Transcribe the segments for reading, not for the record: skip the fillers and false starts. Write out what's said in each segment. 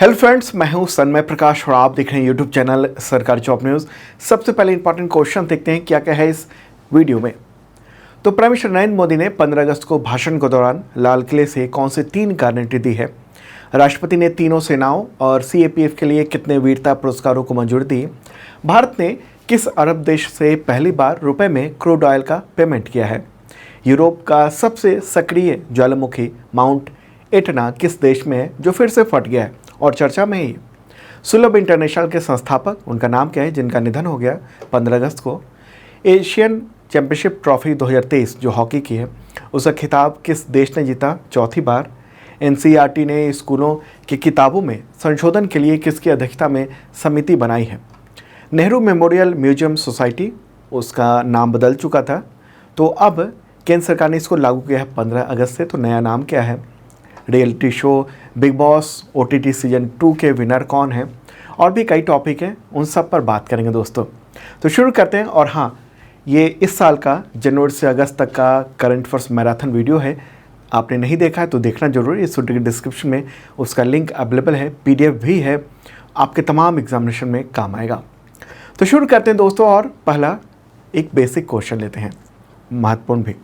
Hello friends, मैं हूं सन्मय प्रकाश और आप देख रहे हैं यूट्यूब चैनल सरकारी जॉब न्यूज़। सबसे पहले इंपॉर्टेंट क्वेश्चन देखते हैं क्या क्या है इस वीडियो में। तो प्राइम मिनिस्टर नरेंद्र मोदी ने 15 अगस्त को भाषण के दौरान लाल किले से कौन से 3 गारंटी दी है। राष्ट्रपति ने तीनों सेनाओं और सीएपीएफ के लिए कितने वीरता पुरस्कारों को मंजूरी दी। भारत ने किस अरब देश से पहली बार रुपए में क्रूड ऑयल का पेमेंट किया है। यूरोप का सबसे सक्रिय ज्वालामुखी माउंट एटना किस देश में है जो फिर से फट गया है और चर्चा में ही। सुलभ इंटरनेशनल के संस्थापक, उनका नाम क्या है जिनका निधन हो गया 15 अगस्त को। एशियन चैंपियनशिप ट्रॉफी 2023 जो हॉकी की है, उसका खिताब किस देश ने जीता चौथी बार। एनसीईआरटी ने स्कूलों की किताबों में संशोधन के लिए किसकी अध्यक्षता में समिति बनाई है। नेहरू मेमोरियल म्यूजियम सोसाइटी, उसका नाम बदल चुका था, तो अब केंद्र सरकार ने इसको लागू किया है 15 अगस्त से। तो नया नाम क्या है। Reality show big boss OTT season 2 के विनर कौन है, और भी कई टॉपिक हैं, उन सब पर बात करेंगे दोस्तों। तो शुरू करते हैं। और हाँ, ये इस साल का जनवरी से अगस्त तक का करंट अफेयर्स मैराथन वीडियो है। आपने नहीं देखा है तो देखना जरूर। इस वीडियो के डिस्क्रिप्शन में उसका लिंक अवेलेबल है, PDF भी है, आपके तमाम एग्जामिनेशन में काम आएगा। तो शुरू करते हैं दोस्तों। और पहला एक बेसिक क्वेश्चन लेते हैं, महत्वपूर्ण भी।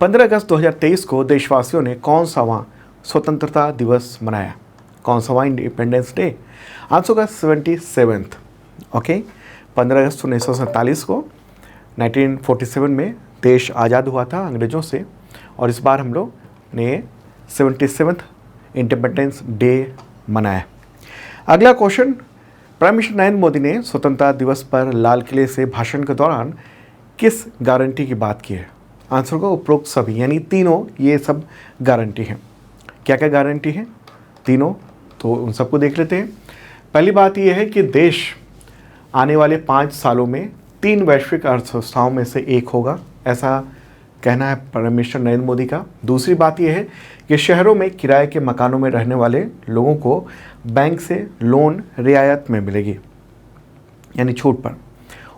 15 अगस्त 2023 को देशवासियों ने कौन सा वहाँ स्वतंत्रता दिवस मनाया। कौन सा इंडिपेंडेंस डे। आंसर का 77th। ओके, 15 अगस्त 1947 को 1947 में देश आज़ाद हुआ था अंग्रेज़ों से, और इस बार हम लोग ने 77th इंडिपेंडेंस डे मनाया। अगला question, prime minister Narendra Modi ने स्वतंत्रता दिवस पर लाल किले से भाषण के दौरान किस गारंटी की बात की है। आंसर को उपरोक्त सभी, यानी तीनों, ये सब गारंटी हैं। क्या क्या गारंटी है तीनों, तो उन सबको देख लेते हैं। पहली बात यह है कि देश आने वाले 5 सालों में 3 वैश्विक अर्थव्यवस्थाओं में से एक होगा, ऐसा कहना है प्राइम मिनिस्टर नरेंद्र मोदी का। दूसरी बात यह है कि शहरों में किराए के मकानों में रहने वाले लोगों को बैंक से लोन रियायत में मिलेगी, यानी छूट पर।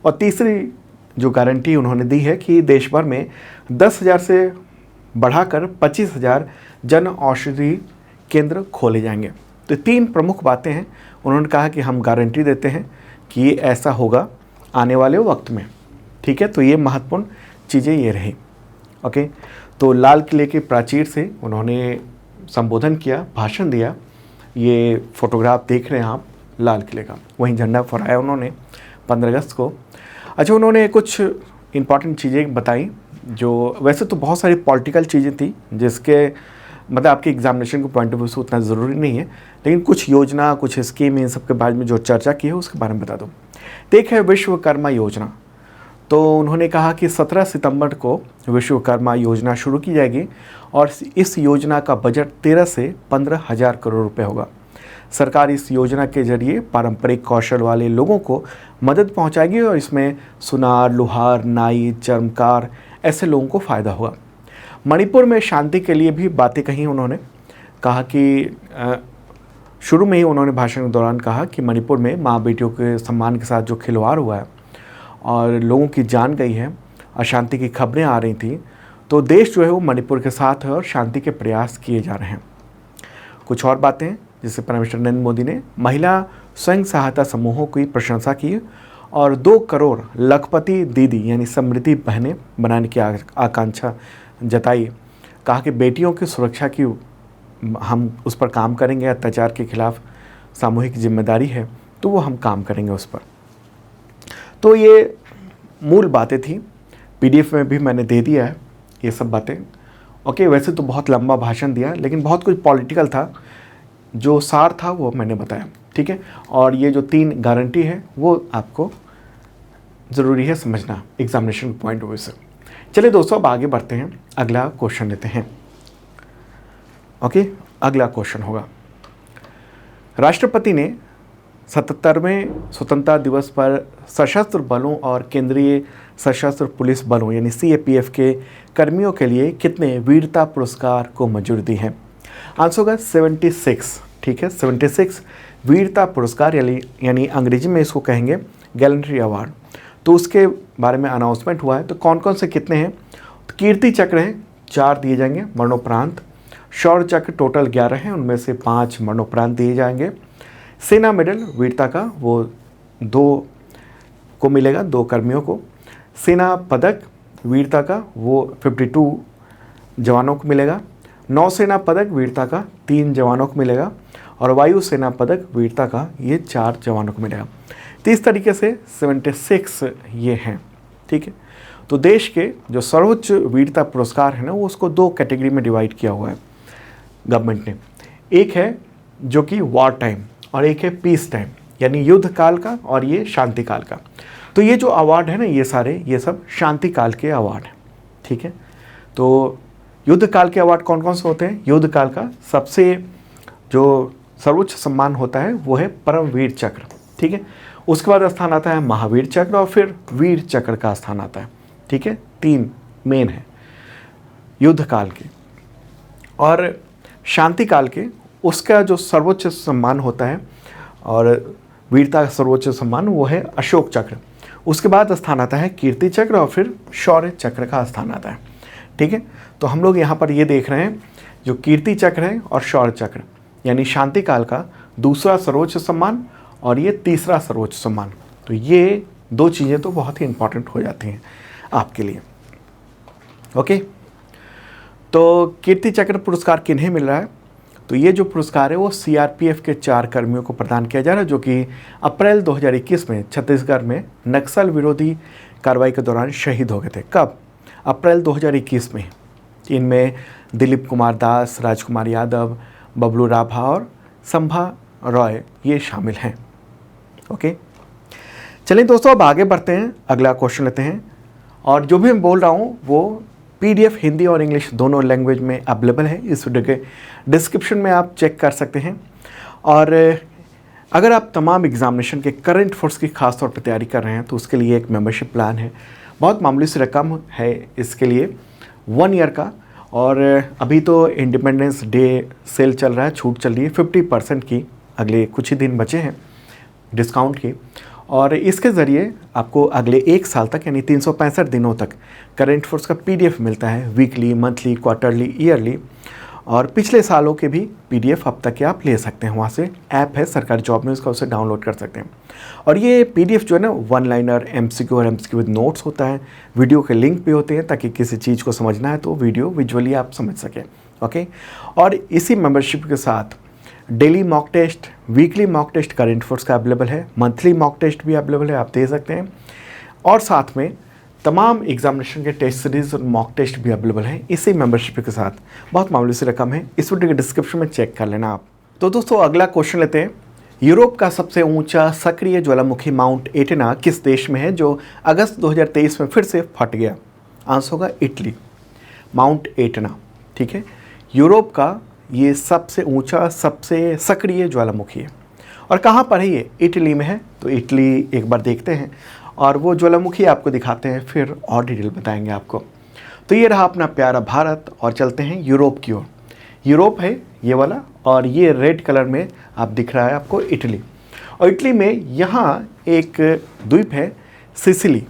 और तीसरी जो गारंटी उन्होंने दी है कि देश भर में 10,000 से बढ़ाकर 25,000 जन औषधि केंद्र खोले जाएंगे। तो 3 प्रमुख बातें हैं। उन्होंने कहा कि हम गारंटी देते हैं कि ये ऐसा होगा आने वाले वक्त में। ठीक है, तो ये महत्वपूर्ण चीज़ें ये रही। ओके, तो लाल किले के प्राचीर से उन्होंने संबोधन किया, भाषण दिया। ये फोटोग्राफ देख रहे हैं आप लाल किले का, वहीं झंडा फहराया उन्होंने 15 अगस्त को। अच्छा, उन्होंने कुछ इम्पॉर्टेंट चीज़ें बताई, जो वैसे तो बहुत सारी पॉलिटिकल चीज़ें थी जिसके मतलब आपके एग्जामिनेशन के पॉइंट ऑफ व्यू से उतना ज़रूरी नहीं है, लेकिन कुछ योजना, कुछ स्कीम, इन सब के बारे में जो चर्चा की है उसके बारे में बता दूँ। एक है विश्वकर्मा योजना। तो उन्होंने कहा कि 17 सितंबर को विश्वकर्मा योजना शुरू की जाएगी, और इस योजना का बजट 13 से 15 हज़ार करोड़ रुपये होगा। सरकार इस योजना के जरिए पारंपरिक कौशल वाले लोगों को मदद पहुंचाएगी, और इसमें सुनार, लोहार, नाई, चर्मकार, ऐसे लोगों को फ़ायदा होगा। मणिपुर में शांति के लिए भी बातें कही उन्होंने। कहा कि शुरू में ही उन्होंने भाषण के दौरान कहा कि मणिपुर में माँ बेटियों के सम्मान के साथ जो खिलवाड़ हुआ है और लोगों की जान गई है, अशांति की खबरें आ रही थी, तो देश जो है वो मणिपुर के साथ है और शांति के प्रयास किए जा रहे हैं। कुछ और बातें जिससे प्राइम मिनिस्टर नरेंद्र मोदी ने महिला स्वयं सहायता समूहों की प्रशंसा की, और 2 करोड़ लखपति दीदी यानी समृद्धि बहनें बनाने की आकांक्षा जताई। कहा कि बेटियों की सुरक्षा की हम उस पर काम करेंगे, अत्याचार के खिलाफ सामूहिक जिम्मेदारी है, तो वो हम काम करेंगे उस पर। तो ये मूल बातें थी, PDF में भी मैंने दे दिया है ये सब बातें। ओके, वैसे तो बहुत लंबा भाषण दिया, लेकिन बहुत कुछ पॉलिटिकल था, जो सार था वो मैंने बताया। ठीक है, और ये जो 3 गारंटी है वो आपको ज़रूरी है समझना एग्जामिनेशन पॉइंट ऑफ व्यू से। चलिए दोस्तों, अब आगे बढ़ते हैं, अगला क्वेश्चन लेते हैं। ओके, अगला क्वेश्चन होगा, राष्ट्रपति ने 77वें स्वतंत्रता दिवस पर सशस्त्र बलों और केंद्रीय सशस्त्र पुलिस बलों यानी CAPF के कर्मियों के लिए कितने वीरता पुरस्कार को मंजूरी दी है। आंसर होगा 76। ठीक है, 76 वीरता पुरस्कार, यानी अंग्रेजी में इसको कहेंगे गैलेंट्री अवार्ड। तो उसके बारे में अनाउंसमेंट हुआ है। तो कौन कौन से कितने हैं, तो कीर्ति चक्र हैं 4 दिए जाएंगे मरणोपरांत। शौर्य चक्र टोटल 11 हैं, उनमें से 5 मरणोपरांत दिए जाएंगे। सेना मेडल वीरता का वो 2 को मिलेगा, 2 कर्मियों को। सेना पदक वीरता का वो 52 जवानों को मिलेगा। नौसेना पदक वीरता का 3 जवानों को मिलेगा और वायुसेना पदक वीरता का ये 4 जवानों को मिलेगा। तो इस तरीके से 76 ये हैं, ठीक है। तो देश के जो सर्वोच्च वीरता पुरस्कार है ना, वो उसको 2 कैटेगरी में डिवाइड किया हुआ है गवर्नमेंट ने। एक है जो कि वॉर टाइम और एक है पीस टाइम, यानी युद्ध काल का और ये शांति काल का। तो ये जो अवार्ड है ना, ये सारे ये सब शांति काल के अवार्ड हैं, ठीक है। तो युद्ध काल के अवार्ड कौन कौन से होते हैं? युद्ध काल का सबसे जो सर्वोच्च सम्मान होता है वो है परमवीर चक्र, ठीक है। उसके बाद स्थान आता है महावीर चक्र और फिर वीर चक्र का स्थान आता है, ठीक है। 3 मेन है युद्ध काल के। और शांति काल के उसका जो सर्वोच्च सम्मान होता है और वीरता का सर्वोच्च सम्मान वो है अशोक चक्र। उसके बाद स्थान आता है कीर्ति चक्र और फिर शौर्य चक्र का स्थान आता है, ठीक है। तो हम लोग यहाँ पर ये देख रहे हैं जो कीर्ति चक्र है और शौर्य चक्र, यानी शांति काल का दूसरा सर्वोच्च सम्मान और ये तीसरा सर्वोच्च सम्मान। तो ये 2 चीज़ें तो बहुत ही इंपॉर्टेंट हो जाती हैं आपके लिए, ओके। तो कीर्ति चक्र पुरस्कार किन्हें मिल रहा है? तो ये जो पुरस्कार है वो सीआरपीएफ के 4 कर्मियों को प्रदान किया जा रहा है, जो कि अप्रैल 2021 में छत्तीसगढ़ में नक्सल विरोधी कार्रवाई के दौरान शहीद हो गए थे। कब? अप्रैल 2021 में। इनमें दिलीप कुमार दास, राजकुमार यादव, बबलू राभा और संभा रॉय ये शामिल हैं, ओके। चलिए दोस्तों, अब आगे बढ़ते हैं, अगला क्वेश्चन लेते हैं। और जो भी मैं बोल रहा हूँ वो पीडीएफ हिंदी और इंग्लिश दोनों लैंग्वेज में अवेलेबल है। इस वीडियो के डिस्क्रिप्शन में आप चेक कर सकते हैं। और अगर आप तमाम एग्जामिनेशन के करंट अफेयर्स की खास तौर पर तैयारी कर रहे हैं तो उसके लिए एक मेंबरशिप प्लान है, बहुत मामूली सी रकम है इसके लिए, 1 ईयर का। और अभी तो इंडिपेंडेंस डे सेल चल रहा है, छूट चल रही है 50% की, अगले कुछ ही दिन बचे हैं डिस्काउंट की। और इसके ज़रिए आपको अगले 1 साल तक यानी 365 दिनों तक करंट अफेयर्स का पीडीएफ मिलता है, वीकली, मंथली, क्वार्टरली, ईयरली। और पिछले सालों के भी पीडीएफ अब तक के आप ले सकते हैं, वहाँ से ऐप है सरकारी जॉब न्यूज़ का, उसे डाउनलोड कर सकते हैं। और ये पीडीएफ जो है ना 1 लाइनर, एमसीक्यू और एमसीक्यू विद नोट्स होता है, वीडियो के लिंक भी होते हैं ताकि किसी चीज़ को समझना है तो वीडियो विजुअली आप समझ सकें, ओके। और इसी मेंबरशिप के साथ daily mock test, weekly mock test current affairs का अवेलेबल है, मंथली मॉक टेस्ट भी अवेलेबल है, आप दे सकते हैं। और साथ में तमाम एग्जामिनेशन के टेस्ट सीरीज और मॉक टेस्ट भी अवेलेबल है इसी मेंबरशिप के साथ। बहुत मामूली सी रकम है, इस वीडियो के डिस्क्रिप्शन में चेक कर लेना आप। तो दोस्तों अगला क्वेश्चन लेते हैं। यूरोप का सबसे ऊंचा सक्रिय ज्वालामुखी माउंट एटना किस देश में है जो अगस्त 2023 में फिर से फट गया? आंसर होगा इटली, माउंट एटना, ठीक है। यूरोप का ये सबसे ऊंचा, सबसे सक्रिय ज्वालामुखी है। और कहाँ पर है ये? इटली में है। तो इटली एक बार देखते हैं और वो ज्वालामुखी आपको दिखाते हैं, फिर और डिटेल बताएंगे आपको। तो ये रहा अपना प्यारा भारत और चलते हैं यूरोप की ओर। यूरोप है ये वाला और ये रेड कलर में आप दिख रहा है आपको इटली। और इटली में यहाँ एक द्वीप है सिसिली,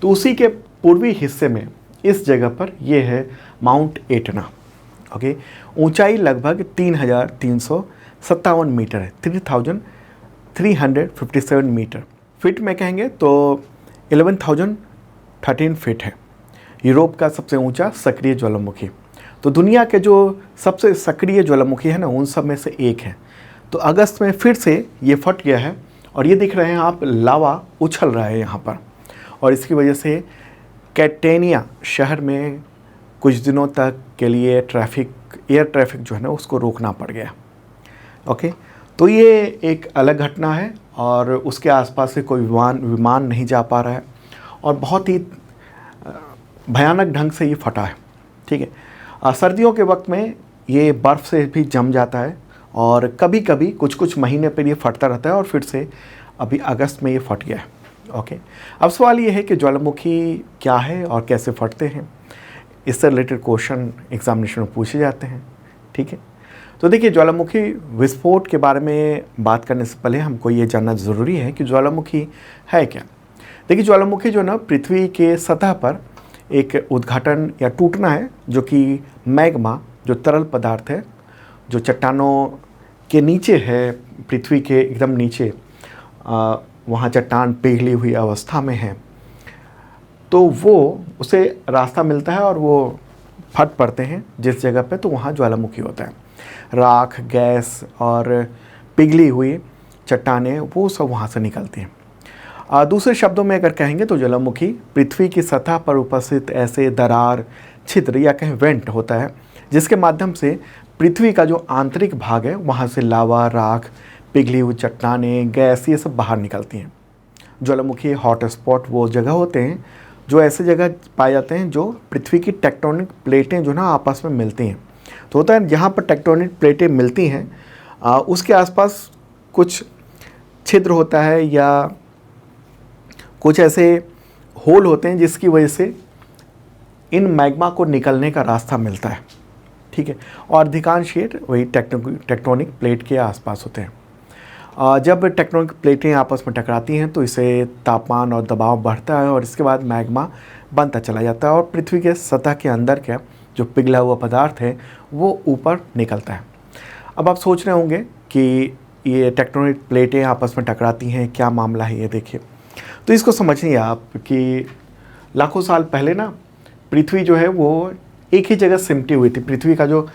तो उसी के पूर्वी हिस्से में इस जगह पर ये है माउंट एटना, ओके। ऊंचाई लगभग 3357 मीटर है, 3357 मीटर। फिट में कहेंगे तो 11,013 फीट है। यूरोप का सबसे ऊंचा सक्रिय ज्वालामुखी। तो दुनिया के जो सबसे सक्रिय ज्वालामुखी है ना, उन सब में से एक है। तो अगस्त में फिर से ये फट गया है और ये दिख रहे हैं आप, लावा उछल रहा है यहाँ पर। और इसकी वजह से कैटेनिया शहर में कुछ दिनों तक के लिए एयर ट्रैफिक जो है ना उसको रोकना पड़ गया, ओके। तो ये एक अलग घटना है और उसके आसपास से कोई विमान नहीं जा पा रहा है और बहुत ही भयानक ढंग से ये फटा है, ठीक है। सर्दियों के वक्त में ये बर्फ़ से भी जम जाता है और कभी कभी कुछ महीने पर ये फटता रहता है और फिर से अभी अगस्त में ये फट गया है, ओके। अब सवाल ये है कि ज्वालामुखी क्या है और कैसे फटते हैं, इससे रिलेटेड क्वेश्चन एग्जामिनेशन में पूछे जाते हैं, ठीक है। तो देखिए, ज्वालामुखी विस्फोट के बारे में बात करने से पहले हमको ये जानना ज़रूरी है कि ज्वालामुखी है क्या। देखिए, ज्वालामुखी जो ना पृथ्वी के सतह पर एक उद्घाटन या टूटना है, जो कि मैग्मा जो तरल पदार्थ है जो चट्टानों के नीचे है, पृथ्वी के एकदम नीचे वहाँ चट्टान पिघली हुई अवस्था में है, तो वो उसे रास्ता मिलता है और वो फट पड़ते हैं जिस जगह पे, तो वहाँ ज्वालामुखी होता है। राख, गैस और पिघली हुई चट्टानें वो सब वहाँ से निकलती हैं। दूसरे शब्दों में अगर कहेंगे तो ज्वालामुखी पृथ्वी की सतह पर उपस्थित ऐसे दरार, छिद्र या कहें वेंट होता है जिसके माध्यम से पृथ्वी का जो आंतरिक भाग है वहाँ से लावा, राख, पिघली हुई चट्टानें, गैस ये सब बाहर निकलती हैं। ज्वालामुखी हॉट स्पॉट वो जगह होते हैं जो ऐसे जगह पाए जाते हैं जो पृथ्वी की टेक्टोनिक प्लेटें जो ना आपस में मिलती हैं। तो होता है जहाँ पर टेक्टोनिक प्लेटें मिलती हैं उसके आसपास कुछ छिद्र होता है या कुछ ऐसे होल होते हैं जिसकी वजह से इन मैग्मा को निकलने का रास्ता मिलता है, ठीक है। और अधिकांश क्षेत्र वही टेक्टोनिक प्लेट के आसपास होते हैं। जब टेक्टोनिक प्लेटें आपस में टकराती हैं तो इससे तापमान और दबाव बढ़ता है और इसके बाद मैग्मा बनता चला जाता है और पृथ्वी के सतह के अंदर का जो पिघला हुआ पदार्थ है वो ऊपर निकलता है। अब आप सोच रहे होंगे कि ये टेक्टोनिक प्लेटें आपस में टकराती हैं, क्या मामला है ये देखिए। तो इसको समझिए आप कि लाखों साल पहले ना पृथ्वी जो है वो एक ही जगह सिमटी हुई थी। पृथ्वी का जो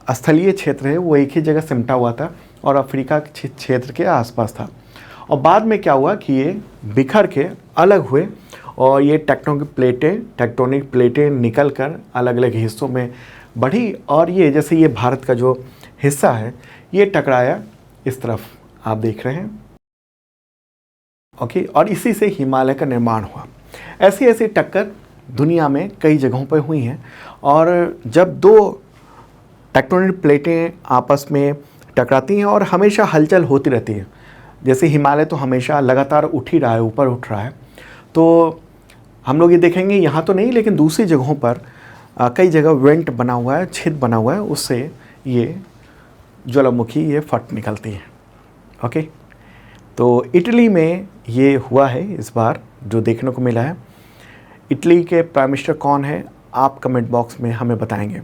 स्थलीय क्षेत्र है वो एक ही जगह सिमटा हुआ था और अफ्रीका के क्षेत्र के आसपास था। और बाद में क्या हुआ कि ये बिखर के अलग हुए और ये टेक्टोनिक प्लेटें निकल कर अलग अलग हिस्सों में बढ़ी और ये जैसे ये भारत का जो हिस्सा है ये टकराया इस तरफ, आप देख रहे हैं, ओके। और इसी से हिमालय का निर्माण हुआ। ऐसी ऐसी टक्कर दुनिया में कई जगहों पर हुई हैं और जब दो टेक्टोनिक प्लेटें आपस में टकराती हैं और हमेशा हलचल होती रहती है, जैसे हिमालय तो हमेशा लगातार उठ ही रहा है, ऊपर उठ रहा है, तो हम लोग ये देखेंगे यहाँ तो नहीं लेकिन दूसरी जगहों पर कई जगह वेंट बना हुआ है, छिद्र बना हुआ है, उससे ये ज्वालामुखी ये फट निकलती है, ओके। तो इटली में ये हुआ है इस बार जो देखने को मिला है। इटली के प्राइम मिनिस्टर कौन है आप कमेंट बॉक्स में हमें बताएंगे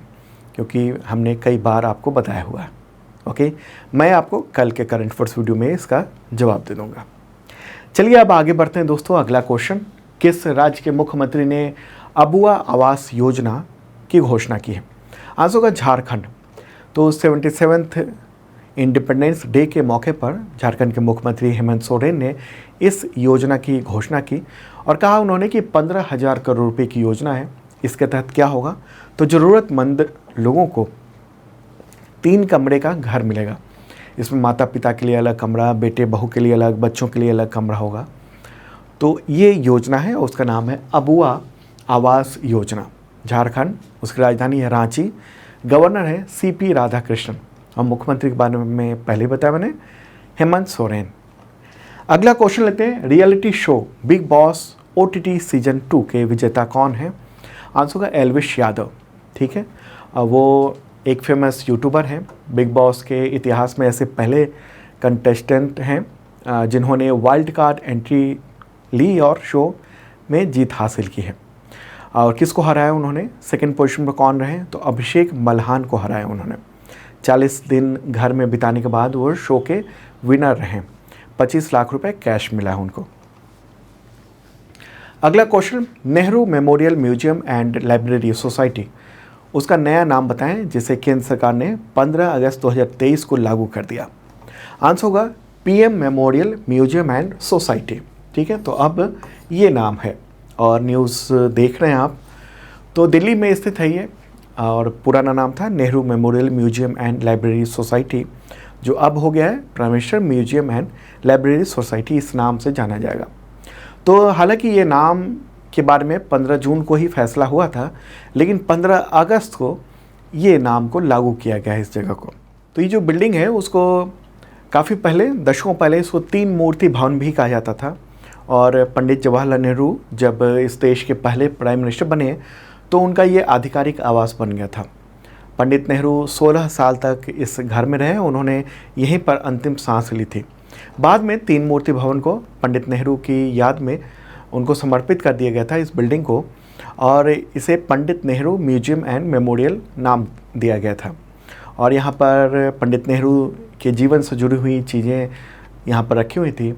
क्योंकि हमने कई बार आपको बताया हुआ है, ओके। मैं आपको कल के करंट अफेयर्स वीडियो में इसका जवाब दे दूंगा। चलिए अब आगे बढ़ते हैं दोस्तों। अगला क्वेश्चन, किस राज्य के मुख्यमंत्री ने अबुआ आवास योजना की घोषणा की है? आंसर होगा झारखंड। तो 77वें इंडिपेंडेंस डे के मौके पर झारखंड के मुख्यमंत्री हेमंत सोरेन ने इस योजना की घोषणा की और कहा उन्होंने कि 15,000 करोड़ रुपए की योजना है। इसके तहत क्या होगा तो ज़रूरतमंद लोगों को 3 कमरे का घर मिलेगा। इसमें माता पिता के लिए अलग कमरा, बेटे बहू के लिए अलग, बच्चों के लिए अलग कमरा होगा। तो ये योजना है, उसका नाम है अबुआ आवास योजना। झारखंड, उसकी राजधानी है रांची, गवर्नर है CP राधाकृष्णन और मुख्यमंत्री के बारे में पहले बताया मैंने, हेमंत सोरेन। अगला क्वेश्चन लेते हैं, reality show big boss OTT season 2 के विजेता कौन है? आंसर होगा एल्विश यादव, ठीक है। वो एक फेमस यूट्यूबर हैं। बिग बॉस के इतिहास में ऐसे पहले कंटेस्टेंट हैं जिन्होंने वाइल्ड कार्ड एंट्री ली और शो में जीत हासिल की है। और किसको हराया उन्होंने? सेकंड पोजीशन पर कौन रहे? तो अभिषेक मल्हान को हराया उन्होंने। 40 दिन घर में बिताने के बाद वो शो के विनर रहे। 25 लाख रुपए कैश मिला है उनको। अगला question, Nehru memorial museum and library society, उसका नया नाम बताएं जिसे केंद्र सरकार ने 15 अगस्त 2023 को लागू कर दिया। आंसर होगा PM memorial museum and society, ठीक है। तो अब ये नाम है और न्यूज़ देख रहे हैं आप, तो दिल्ली में स्थित है ये और पुराना नाम था Nehru memorial museum and library society, जो अब हो गया है prime minister museum and library society, इस नाम से जाना जाएगा। तो हालांकि ये नाम के बारे में 15 जून को ही फैसला हुआ था, लेकिन 15 अगस्त को ये नाम को लागू किया गया है इस जगह को। तो ये जो बिल्डिंग है उसको काफ़ी पहले, दशकों पहले, इसको 3 मूर्ति भवन भी कहा जाता था। और पंडित जवाहरलाल नेहरू जब इस देश के पहले प्राइम मिनिस्टर बने तो उनका ये आधिकारिक आवास बन गया था। पंडित नेहरू 16 साल तक इस घर में रहे, उन्होंने यहीं पर अंतिम सांस ली थी। बाद में 3 मूर्ति भवन को पंडित नेहरू की याद में उनको समर्पित कर दिया गया था इस बिल्डिंग को, और इसे Pandit Nehru museum and memorial नाम दिया गया था। और यहाँ पर पंडित नेहरू के जीवन से जुड़ी हुई चीज़ें यहाँ पर रखी हुई थी।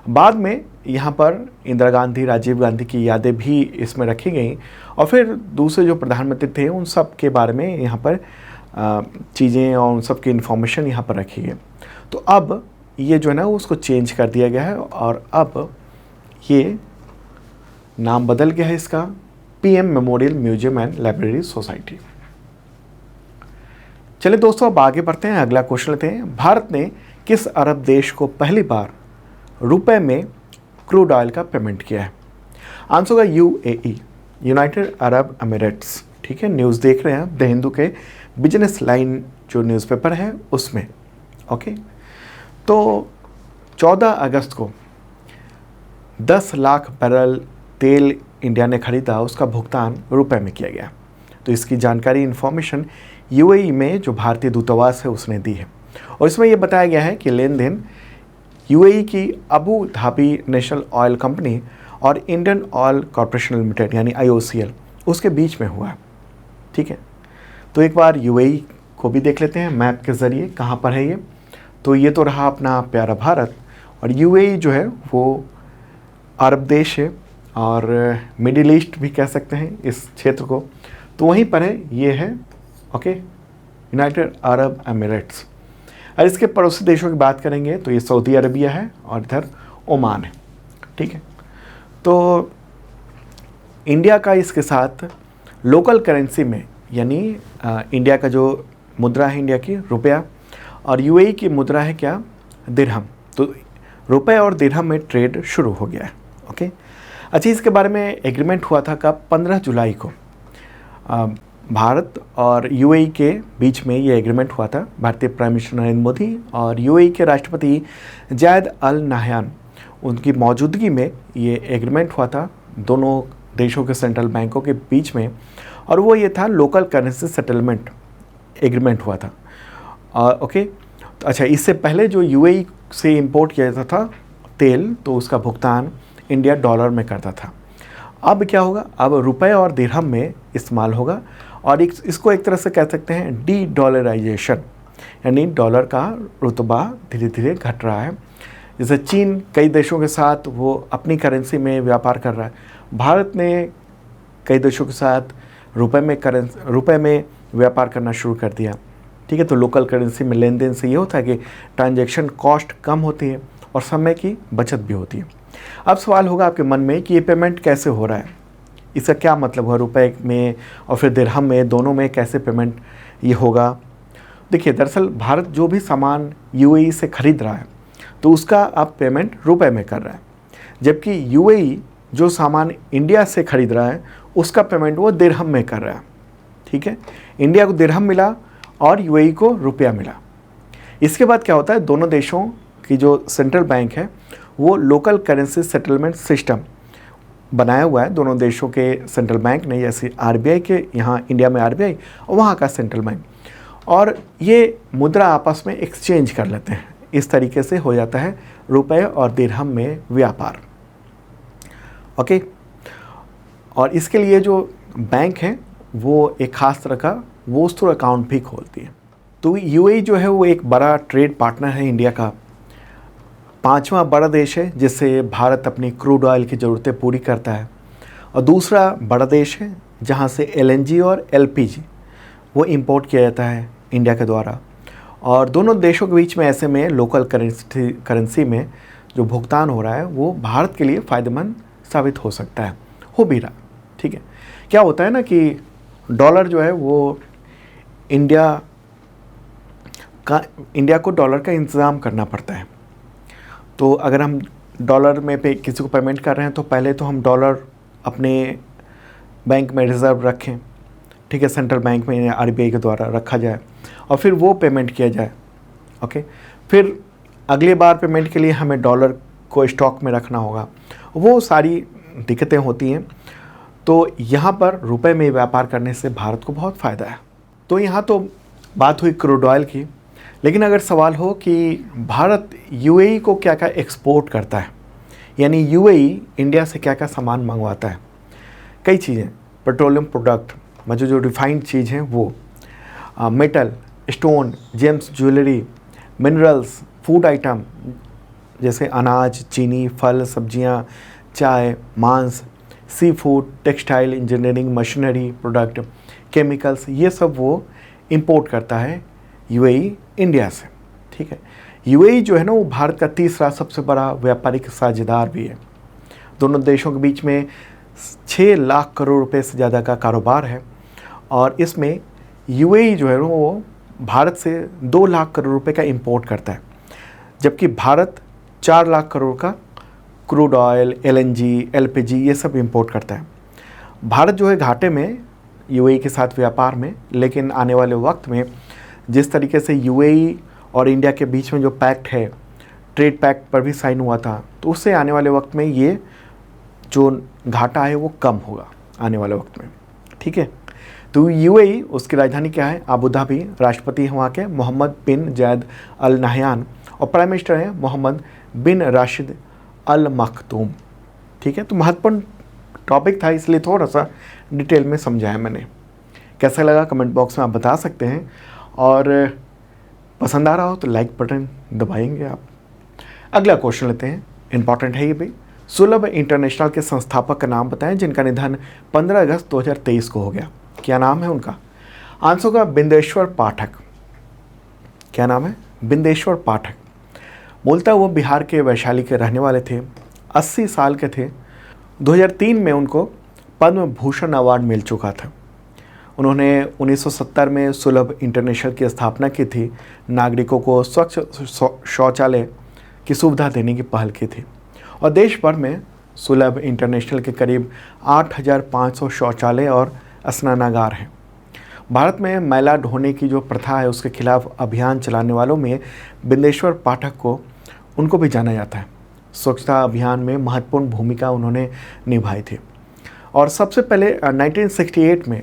बाद में यहाँ पर इंदिरा गांधी, राजीव गांधी की यादें भी इसमें रखी गई और फिर दूसरे जो प्रधानमंत्री थे उन सब के बारे में यहाँ पर चीज़ें और उन सब की इन्फॉर्मेशन यहाँ पर रखी है। तो अब ये जो है ना उसको चेंज कर दिया गया है और अब ये नाम बदल गया है इसका PM memorial museum and library society. चलिए दोस्तों अब आगे बढ़ते हैं, अगला क्वेश्चन लेते हैं। भारत ने किस अरब देश को पहली बार रुपए में क्रूड ऑयल का पेमेंट किया है? आंसर होगा यूएई, यूनाइटेड अरब अमीरेट्स। ठीक है, न्यूज़ देख रहे हैं आप द हिंदू के बिजनेस लाइन जो न्यूज़पेपर है उसमें। ओके, तो 14 अगस्त को 10 लाख बैरल तेल इंडिया ने खरीदा, उसका भुगतान रुपए में किया गया। तो इसकी जानकारी इन्फॉर्मेशन यूएई में जो भारतीय दूतावास है उसने दी है और इसमें यह बताया गया है कि लेन देन यूएई की Abu Dhabi national oil company और इंडियन ऑयल कॉरपोरेशन लिमिटेड यानी IOCL उसके बीच में हुआ है। ठीक है, तो एक बार यूएई को भी देख लेते हैं मैप के ज़रिए कहाँ पर है ये। तो ये तो रहा अपना प्यारा भारत और यूएई जो है वो अरब देश है और मिडिल ईस्ट भी कह सकते हैं इस क्षेत्र को, तो वहीं पर है, ये है ओके यूनाइटेड अरब अमीरेट्स। और इसके पड़ोसी देशों की बात करेंगे तो ये सऊदी अरबिया है और इधर ओमान है। ठीक है, तो इंडिया का इसके साथ लोकल करेंसी में यानी इंडिया का जो मुद्रा है इंडिया की रुपया और यूएई की मुद्रा है क्या दिरहम, तो रुपए और दिरहम में ट्रेड शुरू हो गया है। ओके, अच्छा इसके बारे में एग्रीमेंट हुआ था कब? 15 जुलाई को भारत और यूएई के बीच में ये एग्रीमेंट हुआ था। भारतीय प्राइम मिनिस्टर नरेंद्र मोदी और यूएई के राष्ट्रपति जायद अल नाह्यान उनकी मौजूदगी में ये एग्रीमेंट हुआ था दोनों देशों के सेंट्रल बैंकों के बीच में और वो ये था लोकल करेंसी सेटलमेंट एग्रीमेंट हुआ था। ओके, तो अच्छा इससे पहले जो यूएई से इंपोर्ट किया जाता था तेल तो उसका भुगतान इंडिया डॉलर में करता था। अब क्या होगा? अब रुपए और दिरहम में इस्तेमाल होगा और इसको एक तरह से कह सकते हैं डी डॉलराइजेशन, यानी डॉलर का रुतबा धीरे धीरे घट रहा है। जैसे चीन कई देशों के साथ वो अपनी करेंसी में व्यापार कर रहा है, भारत ने कई देशों के साथ रुपए में व्यापार करना शुरू कर दिया। ठीक है, तो लोकल करेंसी में लेन देन से ये होता है कि ट्रांजैक्शन कॉस्ट कम होती है और समय की बचत भी होती है। अब सवाल होगा आपके मन में कि ये पेमेंट कैसे हो रहा है, इसका क्या मतलब है रुपए में और फिर दिरहम में, दोनों में कैसे पेमेंट ये होगा? देखिए दरअसल भारत जो भी सामान यूएई से खरीद रहा है तो उसका अब पेमेंट रुपए में कर रहा है, जबकि यूएई जो सामान इंडिया से खरीद रहा है उसका पेमेंट वो दिरहम में कर रहा है। ठीक है, इंडिया को दिरहम मिला और यूएई को रुपया मिला। इसके बाद क्या होता है, दोनों देशों की जो सेंट्रल बैंक है वो लोकल करेंसी सेटलमेंट सिस्टम बनाया हुआ है दोनों देशों के सेंट्रल बैंक ने, जैसे आरबीआई के यहाँ इंडिया में आरबीआई और वहाँ का सेंट्रल बैंक, और ये मुद्रा आपस में एक्सचेंज कर लेते हैं। इस तरीके से हो जाता है रुपए और दिरहम में व्यापार। ओके, और इसके लिए जो बैंक है वो एक ख़ास तरह का वोस्टो अकाउंट भी खोलती है। तो यूएई जो है वो एक बड़ा ट्रेड पार्टनर है इंडिया का, 5वां बड़ा देश है जिससे भारत अपनी क्रूड ऑयल की ज़रूरतें पूरी करता है, और दूसरा बड़ा देश है जहां से एलएनजी और एलपीजी वो इंपोर्ट किया जाता है इंडिया के द्वारा। और दोनों देशों के बीच में ऐसे में लोकल करेंसी में जो भुगतान हो रहा है वो भारत के लिए फ़ायदेमंद साबित हो सकता है, हो भी रहा। ठीक है, क्या होता है ना कि डॉलर जो है वो इंडिया को डॉलर का इंतज़ाम करना पड़ता है। तो अगर हम डॉलर में किसी को पेमेंट कर रहे हैं तो पहले तो हम डॉलर अपने बैंक में रिज़र्व रखें। ठीक है, सेंट्रल बैंक में आरबीआई के द्वारा रखा जाए और फिर वो पेमेंट किया जाए। ओके, फिर अगले बार पेमेंट के लिए हमें डॉलर को स्टॉक में रखना होगा, वो सारी दिक्कतें होती हैं। तो यहाँ पर रुपए में व्यापार करने से भारत को बहुत फ़ायदा है। तो यहाँ तो बात हुई क्रूड ऑयल की, लेकिन अगर सवाल हो कि भारत यूएई को क्या क्या एक्सपोर्ट करता है, यानी यूएई इंडिया से क्या क्या सामान मंगवाता है, कई चीज़ें, पेट्रोलियम प्रोडक्ट मतलब जो रिफाइंड चीज़ हैं वो, metal, stone, gems, jewellery, minerals, food item जैसे अनाज, चीनी, फल, सब्जियां, चाय, मांस, seafood, textile, engineering, machinery product, chemicals, ये सब वो इंपोर्ट करता है यूएई इंडिया से। ठीक है, यूएई जो है ना वो भारत का तीसरा सबसे बड़ा व्यापारिक साझेदार भी है। दोनों देशों के बीच में 6 लाख करोड़ रुपए से ज़्यादा का कारोबार है और इसमें यूएई जो है ना वो भारत से 2 लाख करोड़ रुपए का इंपोर्ट करता है, जबकि भारत 4 लाख करोड़ का क्रूड ऑयल, एलएनजी, एलपीजी ये सब इंपोर्ट करता है। भारत जो है घाटे में यूएई के साथ व्यापार में, लेकिन आने वाले वक्त में जिस तरीके से यूएई और इंडिया के बीच में जो पैक्ट है, ट्रेड पैक्ट पर भी साइन हुआ था, तो उससे आने वाले वक्त में ये जो घाटा है वो कम होगा आने वाले वक्त में। ठीक है, तो यूएई, उसकी राजधानी क्या है? Abu Dhabi. राष्ट्रपति हैं वहाँ के मोहम्मद बिन जायद अल नाहयान और प्राइम मिनिस्टर हैं मोहम्मद बिन राशिद अल मखदूम। ठीक है, तो महत्वपूर्ण टॉपिक था इसलिए थोड़ा सा डिटेल में समझाया मैंने। कैसा लगा कमेंट बॉक्स में आप बता सकते हैं और पसंद आ रहा हो तो लाइक बटन दबाएंगे आप। अगला क्वेश्चन लेते हैं, इंपॉर्टेंट है ये भी। सुलभ इंटरनेशनल के संस्थापक का नाम बताएं जिनका निधन 15 अगस्त 2023 को हो गया। क्या नाम है उनका? आंसर होगा बिंदेश्वर पाठक। क्या नाम है? बिंदेश्वर पाठक। मूलतः वो बिहार के वैशाली के रहने वाले थे, 80 साल के थे। 2003 में उनको पद्म भूषण अवार्ड मिल चुका था। उन्होंने 1970 में सुलभ इंटरनेशनल की स्थापना की थी, नागरिकों को स्वच्छ शौचालय की सुविधा देने की पहल की थी और देश भर में सुलभ इंटरनेशनल के करीब 8,500 शौचालय और स्नानागार हैं। भारत में मैला ढोने की जो प्रथा है उसके खिलाफ अभियान चलाने वालों में बिंदेश्वर पाठक को उनको भी जाना जाता है। स्वच्छता अभियान में महत्वपूर्ण भूमिका उन्होंने निभाई थी और सबसे पहले 1968 में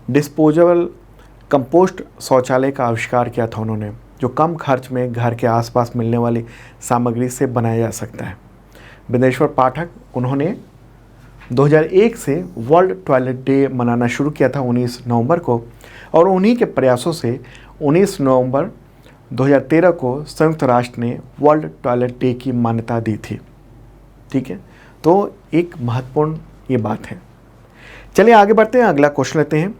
डिस्पोजेबल कंपोस्ट शौचालय का आविष्कार किया था उन्होंने, जो कम खर्च में घर के आसपास मिलने वाली सामग्री से बनाया जा सकता है। बिंदेश्वर पाठक उन्होंने 2001 से वर्ल्ड टॉयलेट डे मनाना शुरू किया था 19 नवंबर को और उन्हीं के प्रयासों से 19 नवंबर 2013 को संयुक्त राष्ट्र ने वर्ल्ड टॉयलेट डे की मान्यता दी थी। ठीक है, तो एक महत्वपूर्ण ये बात है। चलिए आगे बढ़ते हैं, अगला क्वेश्चन लेते हैं।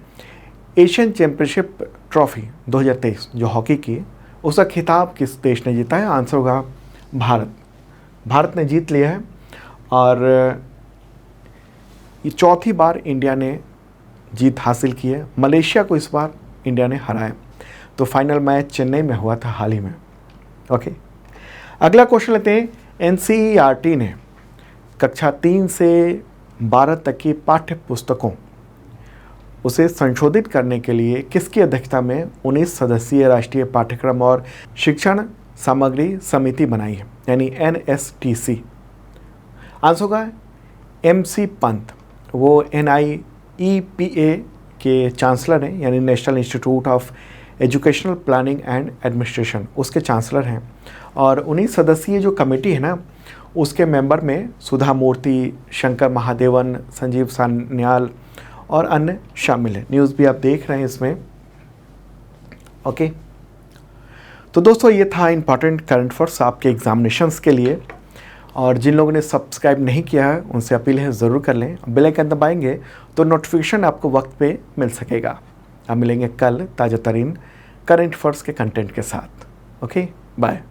एशियन चैंपियनशिप ट्रॉफी 2023 जो हॉकी की, उसका खिताब किस देश ने जीता है? आंसर होगा भारत। भारत ने जीत लिया है और ये चौथी बार इंडिया ने जीत हासिल की है। मलेशिया को इस बार इंडिया ने हराया। तो फाइनल मैच चेन्नई में हुआ था हाल ही में। ओके, अगला क्वेश्चन लेते हैं। एनसीईआरटी ने कक्षा 3 से 12 तक की पाठ्य पुस्तकों उसे संशोधित करने के लिए किसकी अध्यक्षता में 19 सदस्यीय राष्ट्रीय पाठ्यक्रम और शिक्षण सामग्री समिति बनाई है, यानी NSTC? आंसर होगा MC पंत। वो NIEPA के चांसलर हैं, यानी national institute of educational planning and administration, उसके चांसलर हैं। और 19 सदस्यीय जो कमेटी है ना, उसके मेंबर में सुधा मूर्ति, शंकर महादेवन, संजीव सान्याल और अन्य शामिल हैं। न्यूज़ भी आप देख रहे हैं इसमें। ओके, तो दोस्तों ये था इंपॉर्टेंट करंट अफेयर्स आपके एग्जामिनेशंस के लिए। और जिन लोगों ने सब्सक्राइब नहीं किया है उनसे अपील है ज़रूर कर लें। बेल आइकन दबाएंगे तो नोटिफिकेशन आपको वक्त पे मिल सकेगा। अब मिलेंगे कल ताज़ा तरीन करंट अफेयर्स के कंटेंट के साथ। Okay, bye.